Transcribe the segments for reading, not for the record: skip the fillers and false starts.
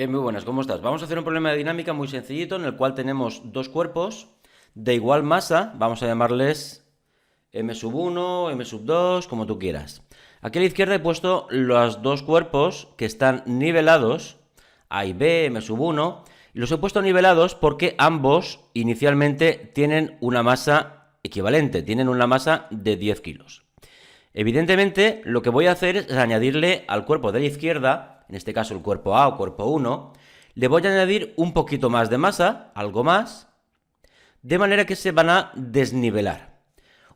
¿Qué? Muy buenas, ¿cómo estás? Vamos a hacer un problema de dinámica muy sencillito en el cual tenemos dos cuerpos de igual masa, vamos a llamarles M1, M2, como tú quieras. Aquí a la izquierda he puesto los dos cuerpos que están nivelados, A y B, M1, y los he puesto nivelados porque ambos inicialmente tienen una masa equivalente, tienen una masa de 10 kilos. Evidentemente, lo que voy a hacer es añadirle al cuerpo de la izquierda, en este caso el cuerpo A o cuerpo 1, le voy a añadir un poquito más de masa, algo más, de manera que se van a desnivelar.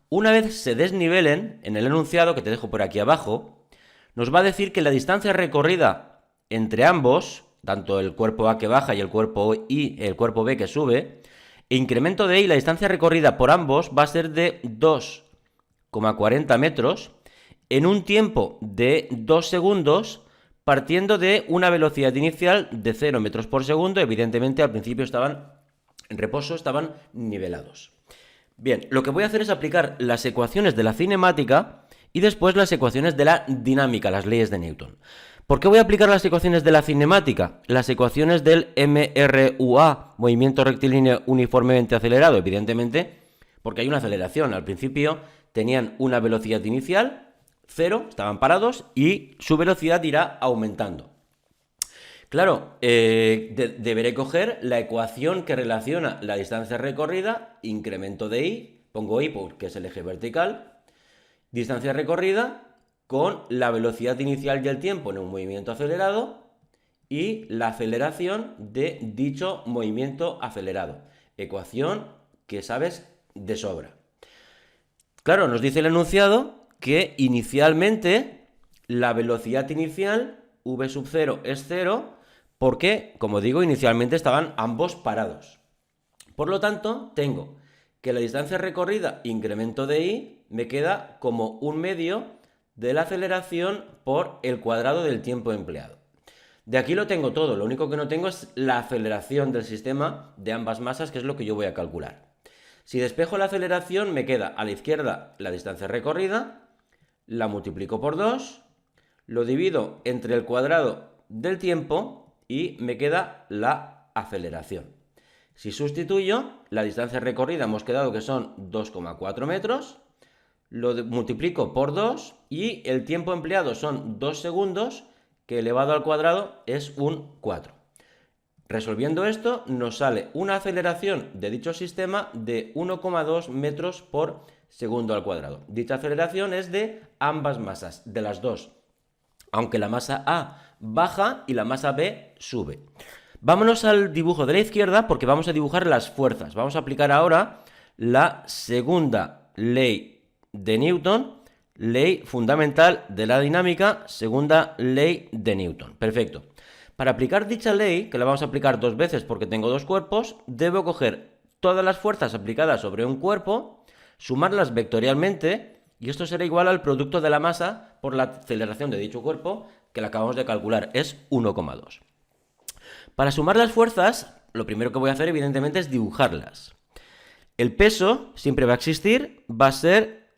Una vez se desnivelen, en el enunciado que te dejo por aquí abajo, nos va a decir que la distancia recorrida entre ambos, tanto el cuerpo A que baja y el cuerpo B que sube, incremento de I, la distancia recorrida por ambos va a ser de 2,40 metros en un tiempo de 2 segundos, partiendo de una velocidad inicial de 0 metros por segundo. Evidentemente al principio estaban en reposo, estaban nivelados. Bien, lo que voy a hacer es aplicar las ecuaciones de la cinemática y después las ecuaciones de la dinámica, las leyes de Newton. ¿Por qué voy a aplicar las ecuaciones de la cinemática? Las ecuaciones del MRUA, movimiento rectilíneo uniformemente acelerado, evidentemente, porque hay una aceleración. Al principio tenían una velocidad inicial, 0, estaban parados, y su velocidad irá aumentando. Claro, deberé coger la ecuación que relaciona la distancia recorrida, incremento de I, pongo I porque es el eje vertical, distancia recorrida con la velocidad inicial y el tiempo en un movimiento acelerado y la aceleración de dicho movimiento acelerado. Ecuación que sabes de sobra. Claro, nos dice el enunciado que inicialmente la velocidad inicial v sub 0 es 0 porque, como digo, inicialmente estaban ambos parados. Por lo tanto, tengo que la distancia recorrida, incremento de I, me queda como un medio de la aceleración por el cuadrado del tiempo empleado. De aquí lo tengo todo, lo único que no tengo es la aceleración del sistema de ambas masas, que es lo que yo voy a calcular. Si despejo la aceleración, me queda a la izquierda la distancia recorrida, la multiplico por 2, lo divido entre el cuadrado del tiempo y me queda la aceleración. Si sustituyo, la distancia recorrida hemos quedado que son 2,4 metros, lo multiplico por 2 y el tiempo empleado son 2 segundos, que elevado al cuadrado es un 4. Resolviendo esto, nos sale una aceleración de dicho sistema de 1,2 metros por segundo al cuadrado. Dicha aceleración es de ambas masas, de las dos, aunque la masa A baja y la masa B sube. Vámonos al dibujo de la izquierda porque vamos a dibujar las fuerzas. Vamos a aplicar ahora la segunda ley de Newton, ley fundamental de la dinámica, segunda ley de Newton. Perfecto. Para aplicar dicha ley, que la vamos a aplicar dos veces porque tengo dos cuerpos, debo coger todas las fuerzas aplicadas sobre un cuerpo, sumarlas vectorialmente, y esto será igual al producto de la masa por la aceleración de dicho cuerpo, que la acabamos de calcular, es 1,2. Para sumar las fuerzas, lo primero que voy a hacer evidentemente es dibujarlas. El peso siempre va a existir, va a ser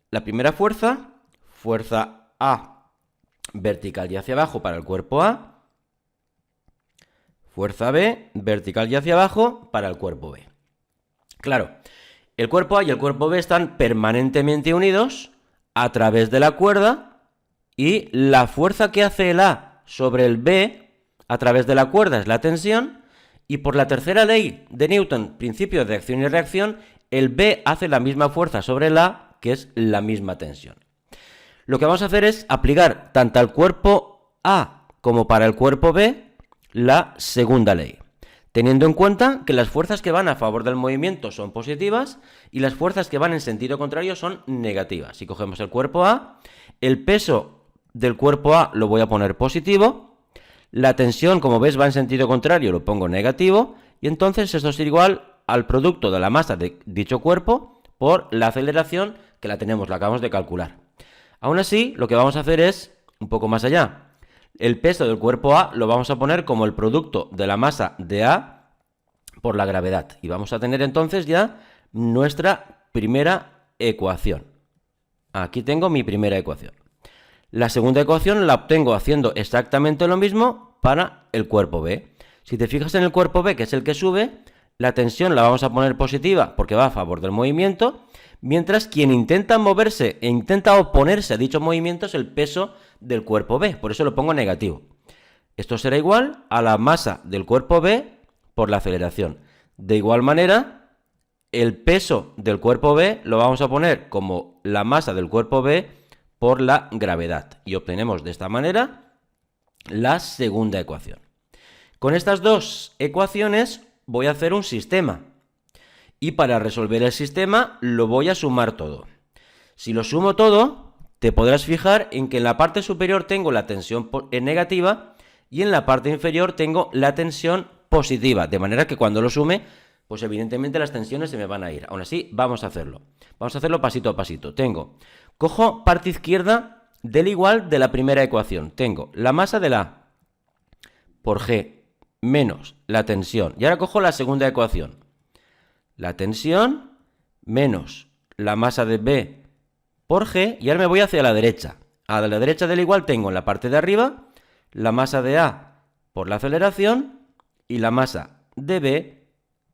la primera fuerza, fuerza A vertical y hacia abajo para el cuerpo A, fuerza B vertical y hacia abajo para el cuerpo B. Claro, el cuerpo A y el cuerpo B están permanentemente unidos a través de la cuerda y la fuerza que hace el A sobre el B a través de la cuerda es la tensión, y por la tercera ley de Newton, principio de acción y reacción, el B hace la misma fuerza sobre el A, que es la misma tensión. Lo que vamos a hacer es aplicar tanto al cuerpo A como para el cuerpo B la segunda ley, teniendo en cuenta que las fuerzas que van a favor del movimiento son positivas y las fuerzas que van en sentido contrario son negativas. Si cogemos el cuerpo A, el peso del cuerpo A lo voy a poner positivo, la tensión, como ves, va en sentido contrario, lo pongo negativo, y entonces esto es igual al producto de la masa de dicho cuerpo por la aceleración, que la tenemos, la acabamos de calcular. Aún así, lo que vamos a hacer es un poco más allá. El peso del cuerpo A lo vamos a poner como el producto de la masa de A por la gravedad. Y vamos a tener entonces ya nuestra primera ecuación. Aquí tengo mi primera ecuación. La segunda ecuación la obtengo haciendo exactamente lo mismo, para el cuerpo B. Si te fijas en el cuerpo B, que es el que sube, la tensión la vamos a poner positiva porque va a favor del movimiento, mientras quien intenta moverse e intenta oponerse a dicho movimiento es el peso del cuerpo B, por eso lo pongo negativo. Esto será igual a la masa del cuerpo B por la aceleración. De igual manera, el peso del cuerpo B lo vamos a poner como la masa del cuerpo B por la gravedad. Y obtenemos de esta manera la segunda ecuación. Con estas dos ecuaciones voy a hacer un sistema. Y para resolver el sistema lo voy a sumar todo. Si lo sumo todo, te podrás fijar en que en la parte superior tengo la tensión negativa y en la parte inferior tengo la tensión positiva. De manera que cuando lo sume, pues evidentemente las tensiones se me van a ir. Aún así, vamos a hacerlo. Vamos a hacerlo pasito a pasito. Cojo parte izquierda del igual de la primera ecuación. Tengo la masa de la A por G menos la tensión. Y ahora cojo la segunda ecuación. La tensión menos la masa de B por G. Y ahora me voy hacia la derecha. A la derecha del igual tengo en la parte de arriba la masa de A por la aceleración y la masa de B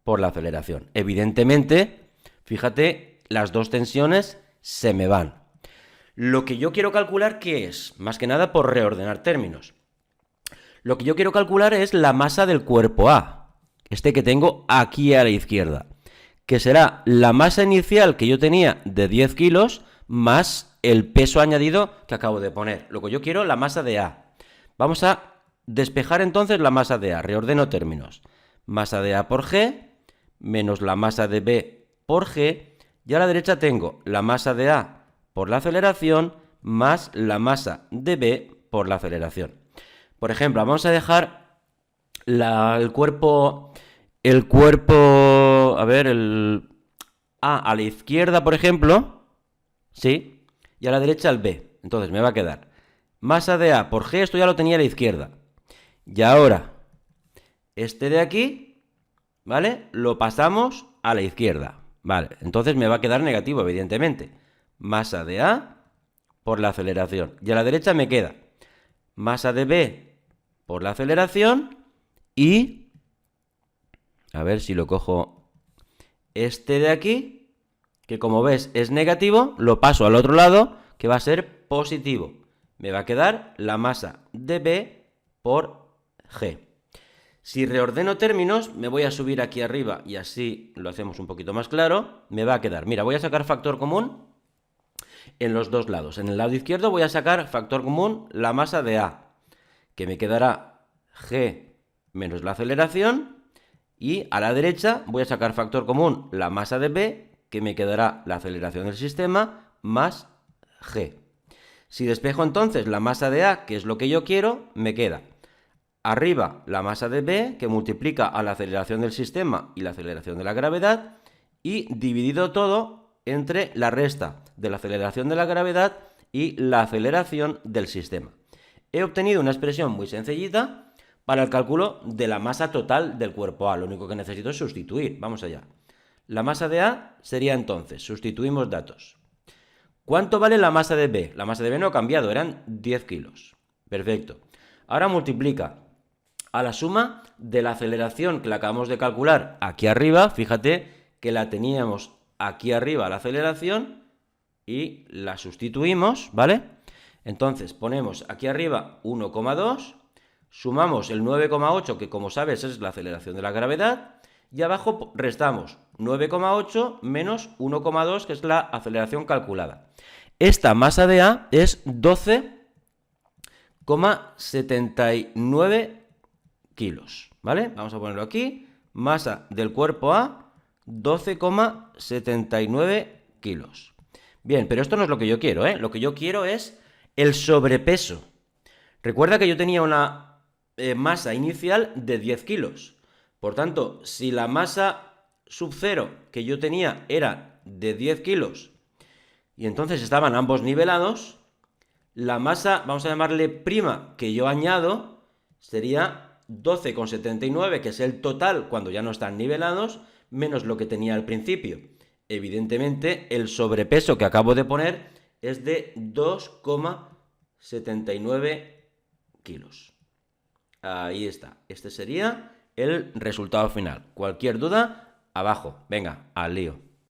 por la aceleración. Evidentemente, fíjate, las dos tensiones se me van. Lo que yo quiero calcular, ¿qué es? Más que nada por reordenar términos. Lo que yo quiero calcular es la masa del cuerpo A, este que tengo aquí a la izquierda, que será la masa inicial que yo tenía de 10 kilos más el peso añadido que acabo de poner. Lo que yo quiero, la masa de A. Vamos a despejar entonces la masa de A, reordeno términos. Masa de A por G menos la masa de B por G, y a la derecha tengo la masa de A por la aceleración más la masa de B por la aceleración. Por ejemplo, vamos a dejar el cuerpo A la izquierda, por ejemplo, ¿sí? Y a la derecha el B. Entonces me va a quedar masa de A por G, esto ya lo tenía a la izquierda. Y ahora, este de aquí, ¿vale? Lo pasamos a la izquierda. Vale, entonces me va a quedar negativo, evidentemente. Masa de A por la aceleración. Y a la derecha me queda masa de B por la aceleración y... A ver si lo cojo este de aquí, que como ves es negativo, lo paso al otro lado, que va a ser positivo. Me va a quedar la masa de B por G. Si reordeno términos, me voy a subir aquí arriba y así lo hacemos un poquito más claro. Me va a quedar, mira, voy a sacar factor común en los dos lados. En el lado izquierdo voy a sacar factor común la masa de A, que me quedará G menos la aceleración. Y a la derecha voy a sacar factor común la masa de B, que me quedará la aceleración del sistema, más G. Si despejo entonces la masa de A, que es lo que yo quiero, me queda arriba la masa de B, que multiplica a la aceleración del sistema y la aceleración de la gravedad, y dividido todo entre la resta de la aceleración de la gravedad y la aceleración del sistema. He obtenido una expresión muy sencillita para el cálculo de la masa total del cuerpo A. Lo único que necesito es sustituir. Vamos allá. La masa de A sería entonces, sustituimos datos. ¿Cuánto vale la masa de B? La masa de B no ha cambiado, eran 10 kilos. Perfecto. Ahora multiplica a la suma de la aceleración que la acabamos de calcular aquí arriba. Fíjate que la teníamos aquí arriba la aceleración y la sustituimos, ¿vale? Entonces ponemos aquí arriba 1,2, sumamos el 9,8, que como sabes es la aceleración de la gravedad, y abajo restamos 9,8 menos 1,2, que es la aceleración calculada. Esta masa de A es 12,79 kilos, ¿vale? Vamos a ponerlo aquí. Masa del cuerpo A, 12,79 kilos. Bien, pero esto no es lo que yo quiero, ¿eh? Lo que yo quiero es el sobrepeso. Recuerda que yo tenía una masa inicial de 10 kilos. Por tanto, si la masa sub 0 que yo tenía era de 10 kilos y entonces estaban ambos nivelados, la masa, vamos a llamarle prima, que yo añado, sería 12,79, que es el total cuando ya no están nivelados, menos lo que tenía al principio. Evidentemente, el sobrepeso que acabo de poner es de 2,79 kilos. Ahí está. Este sería el resultado final. Cualquier duda, abajo. Venga, al lío.